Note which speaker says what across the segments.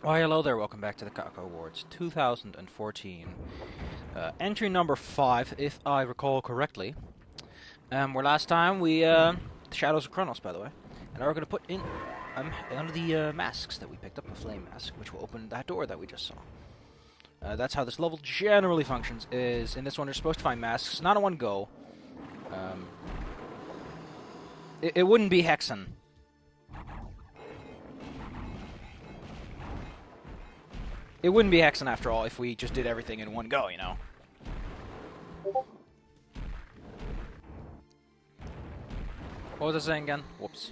Speaker 1: Why, hello there, welcome back to the Cacowards 2014. Entry number 5, if I recall correctly. Where last time we, the Shadows of Cronos, by the way. And now we're going to put in one of the masks that we picked up, a flame mask, which will open that door that we just saw. That's how this level generally functions, is in this one you're supposed to find masks, not in one go. It wouldn't be Hexen. It wouldn't be Hexen after all if we just did everything in one go, you know? What was I saying again? Whoops.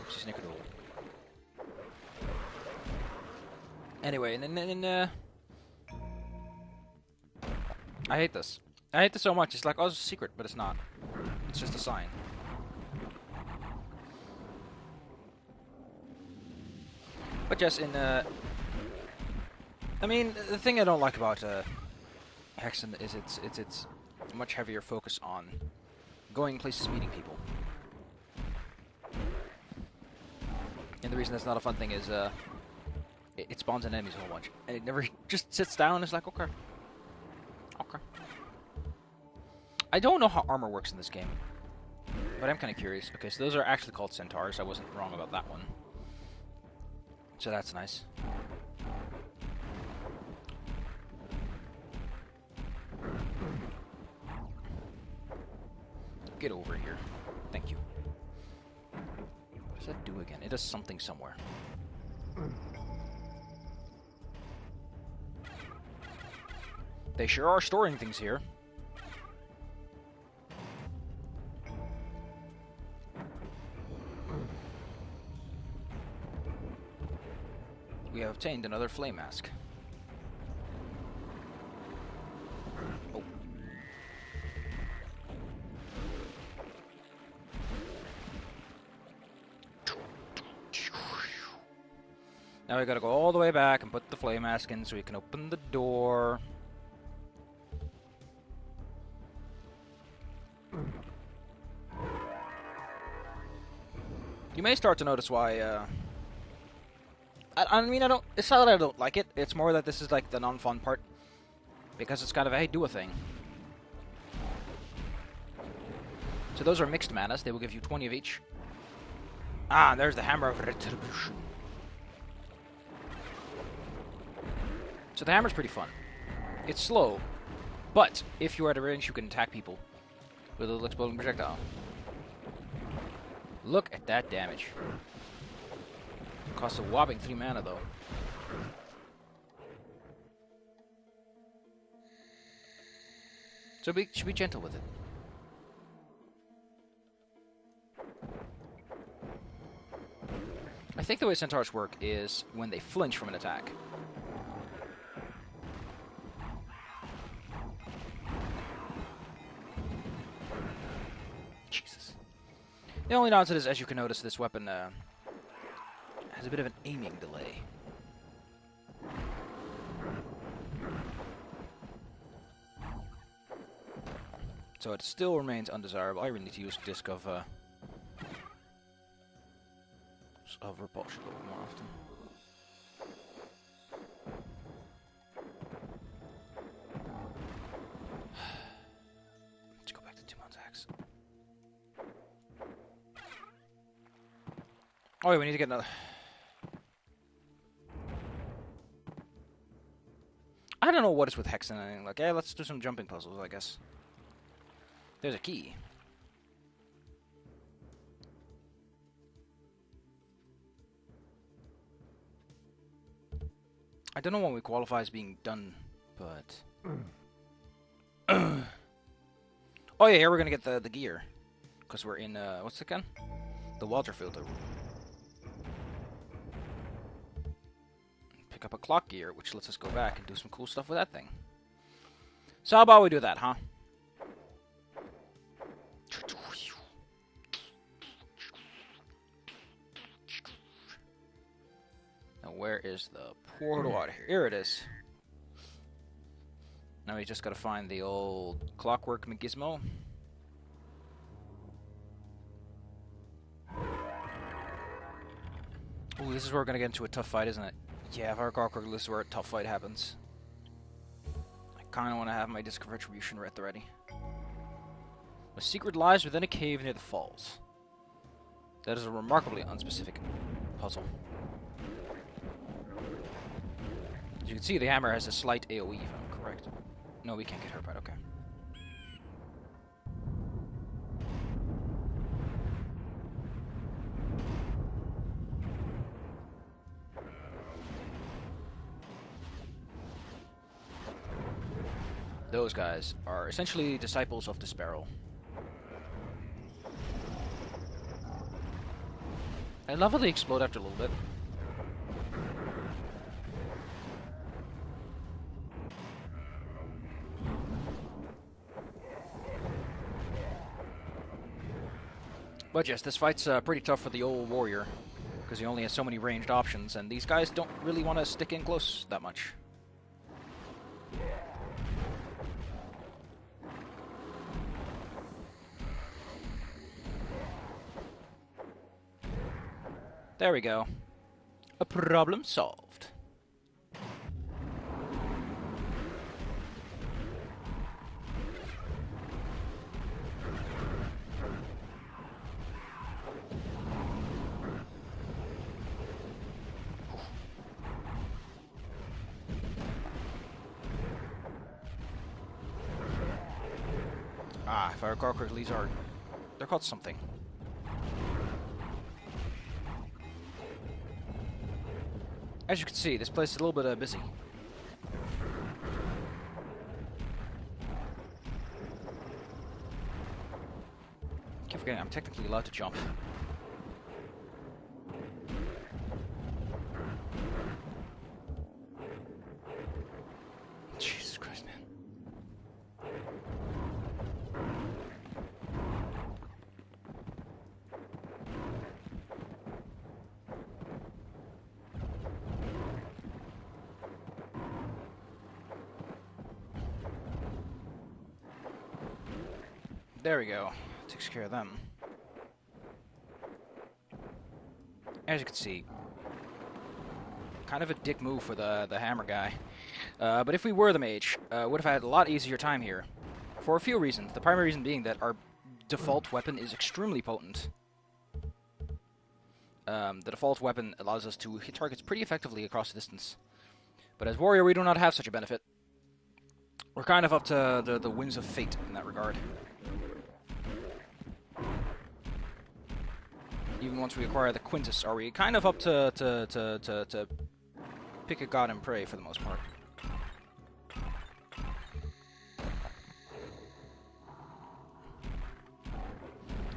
Speaker 1: Oopsie snickerdoodle. Anyway, I hate this. I hate this so much. It's like, oh, it's a secret, but it's not. It's just a sign. But yes, I mean, the thing I don't like about Hexen is its much heavier focus on going places, meeting people. And the reason that's not a fun thing is it spawns in enemies a whole bunch, and it never just sits down and is like, okay. Okay. I don't know how armor works in this game, but I'm kind of curious. Okay, so those are actually called centaurs. I wasn't wrong about that one. So that's nice. Get over here. Thank you. What does that do again? It does something somewhere. They sure are storing things here. We have obtained another flame mask. Oh. Now we gotta go all the way back and put the flame mask in so we can open the door. You may start to notice why, I mean, it's not that I don't like it, it's more that this is like the non-fun part. Because it's kind of a, hey, do a thing. So those are mixed manas, they will give you 20 of each. Ah, and there's the Hammer of Retribution. So the hammer's pretty fun. It's slow, but if you are at a range, you can attack people with a little exploding projectile. Look at that damage. Costs a whopping 3 mana, though. So should be gentle with it. I think the way centaurs work is when they flinch from an attack. Jesus. The only downside is, as you can notice, this weapon has a bit of an aiming delay. So it still remains undesirable. I really need to use Disc of Repulsion a little more often. Let's go back to Timon's axe. Oh, yeah, we need to get another. I don't know what is with Hexen and anything. Like, yeah, let's do some jumping puzzles, I guess. There's a key. I don't know when we qualify as being done, but... Oh yeah, here we're gonna get the gear. Because we're in, what's it again? The water filter. Pick up a clock gear, which lets us go back and do some cool stuff with that thing. So how about we do that, huh? Now where is the portal out here? Here it is. Now we just gotta find the old clockwork gizmo. Ooh, this is where we're gonna get into a tough fight, isn't it? Yeah, if our Cacowards, this is where a tough fight happens. I kind of want to have my Disc of Retribution at the ready. A secret lies within a cave near the falls. That is a remarkably unspecific puzzle. As you can see, the hammer has a slight AoE, if I'm correct. No, we can't get hurt by it, okay. Those guys are essentially disciples of the Sparrow. I love how they explode after a little bit. But yes, this fight's pretty tough for the old warrior, because he only has so many ranged options, and these guys don't really want to stick in close that much. There we go. A problem solved. Ah, if I recall correctly, these are... they're called something. As you can see, this place is a little bit busy. Keep forgetting, I'm technically allowed to jump. Jesus Christ, man. There we go. Takes care of them. As you can see, kind of a dick move for the hammer guy. But if we were the mage, would have had a lot easier time here. For a few reasons. The primary reason being that our default weapon is extremely potent. The default weapon allows us to hit targets pretty effectively across the distance. But as warrior, we do not have such a benefit. We're kind of up to the winds of fate in that regard. Even once we acquire the Quintus, are we kind of up to pick a god and pray for the most part.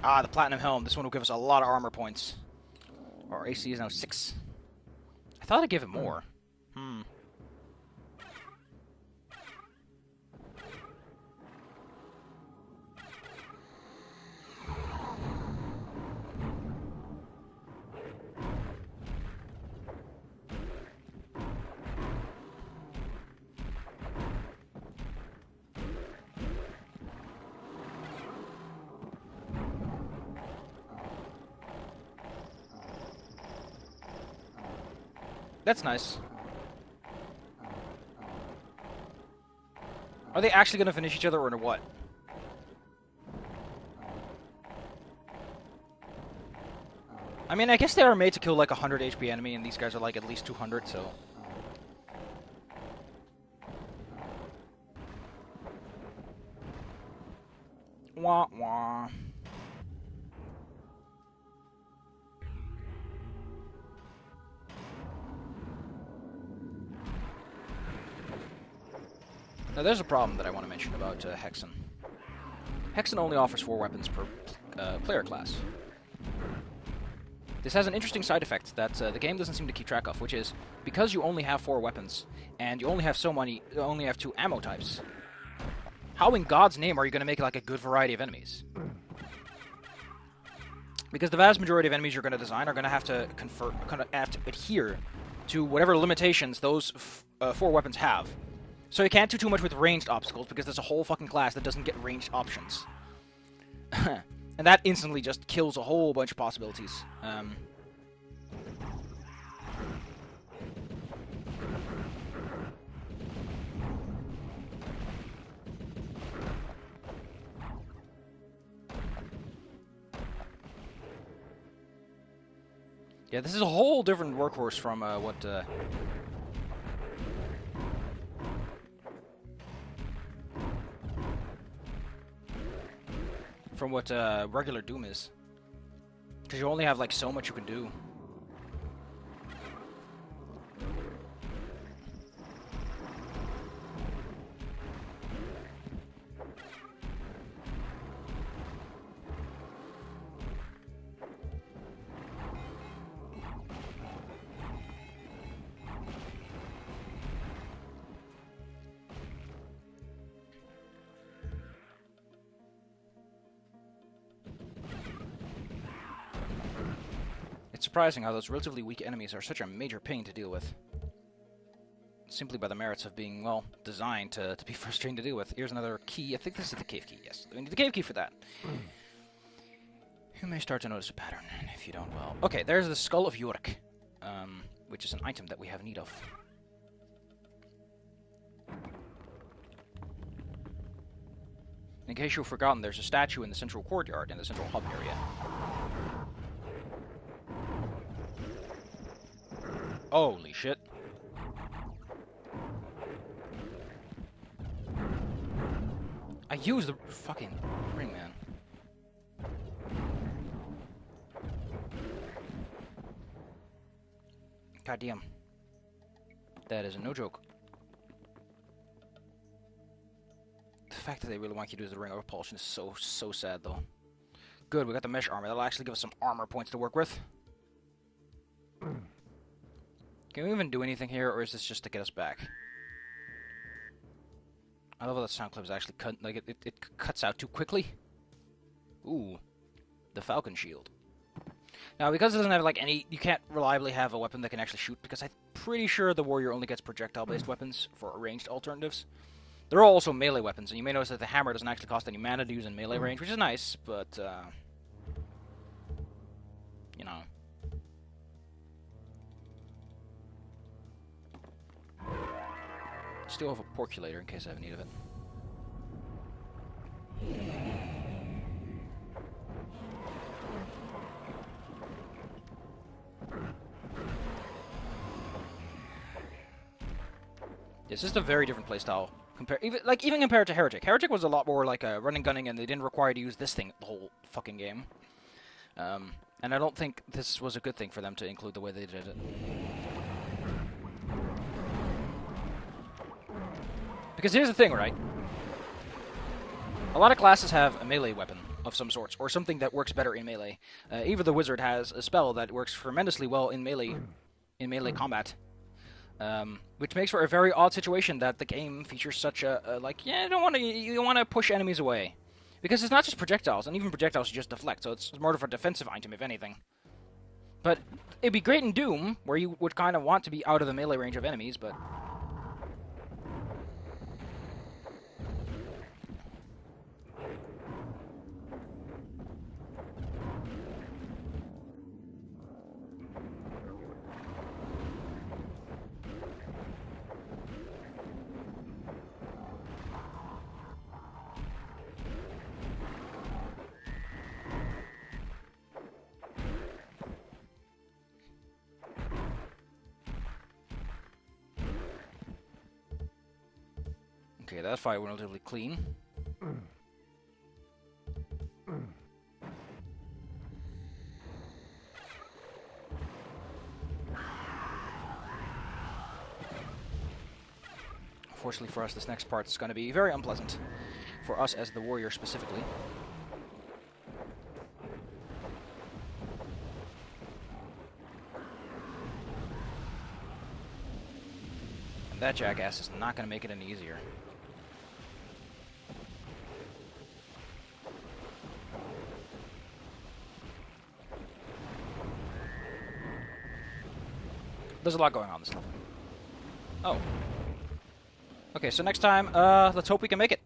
Speaker 1: Ah, the Platinum Helm. This one will give us a lot of armor points. Our AC is now 6. I thought I'd give it more. That's nice. Are they actually going to finish each other or what? I mean, I guess they are made to kill like 100 HP enemy, and these guys are like at least 200, so... Wah wah. Now there's a problem that I want to mention about Hexen. Hexen only offers 4 weapons per player class. This has an interesting side effect that the game doesn't seem to keep track of, which is, because you only have 4 weapons, and you only have so many, you only have 2 ammo types, how in God's name are you going to make like a good variety of enemies? Because the vast majority of enemies you're going to design are going to have to adhere to whatever limitations those 4 weapons have. So you can't do too much with ranged obstacles, because there's a whole fucking class that doesn't get ranged options. And that instantly just kills a whole bunch of possibilities. Yeah, this is a whole different workhorse from what regular Doom is. Because you only have like so much you can do. It's surprising how those relatively weak enemies are such a major pain to deal with. Simply by the merits of being, well, designed to be frustrating to deal with. Here's another key. I think this is the cave key, yes. We need the cave key for that. You may start to notice a pattern. If you don't, well... Okay, there's the Skull of Yorick, which is an item that we have need of. In case you've forgotten, there's a statue in the central courtyard, in the central hub area. Holy shit. I used the fucking ring, man. God damn. That is no joke. The fact that they really want you to use the ring of repulsion is so sad, though. Good, we got the mesh armor. That'll actually give us some armor points to work with. Can we even do anything here, or is this just to get us back? I love how that sound clip is actually cut, like it cuts out too quickly. Ooh, the Falcon Shield. Now, because it doesn't have like any, you can't reliably have a weapon that can actually shoot, because I'm pretty sure the warrior only gets projectile-based weapons for ranged alternatives. There are also melee weapons, and you may notice that the hammer doesn't actually cost any mana to use in melee range, which is nice, but you know. Still have a porculator in case I have need of it. This is a very different playstyle. Even compared to Heretic. Heretic was a lot more like a running gunning, and they didn't require you to use this thing the whole fucking game. And I don't think this was a good thing for them to include the way they did it. Because here's the thing, right? A lot of classes have a melee weapon of some sorts, or something that works better in melee. Even the wizard has a spell that works tremendously well in melee combat, which makes for a very odd situation that the game features such a like, yeah, you want to push enemies away, because it's not just projectiles, and even projectiles just deflect, so it's more of a defensive item if anything. But it'd be great in Doom, where you would kind of want to be out of the melee range of enemies, but. Okay, that fight went relatively clean. Fortunately for us, this next part is going to be very unpleasant. For us as the warrior specifically. And that jackass is not going to make it any easier. There's a lot going on this level. Oh. Okay, so next time, let's hope we can make it.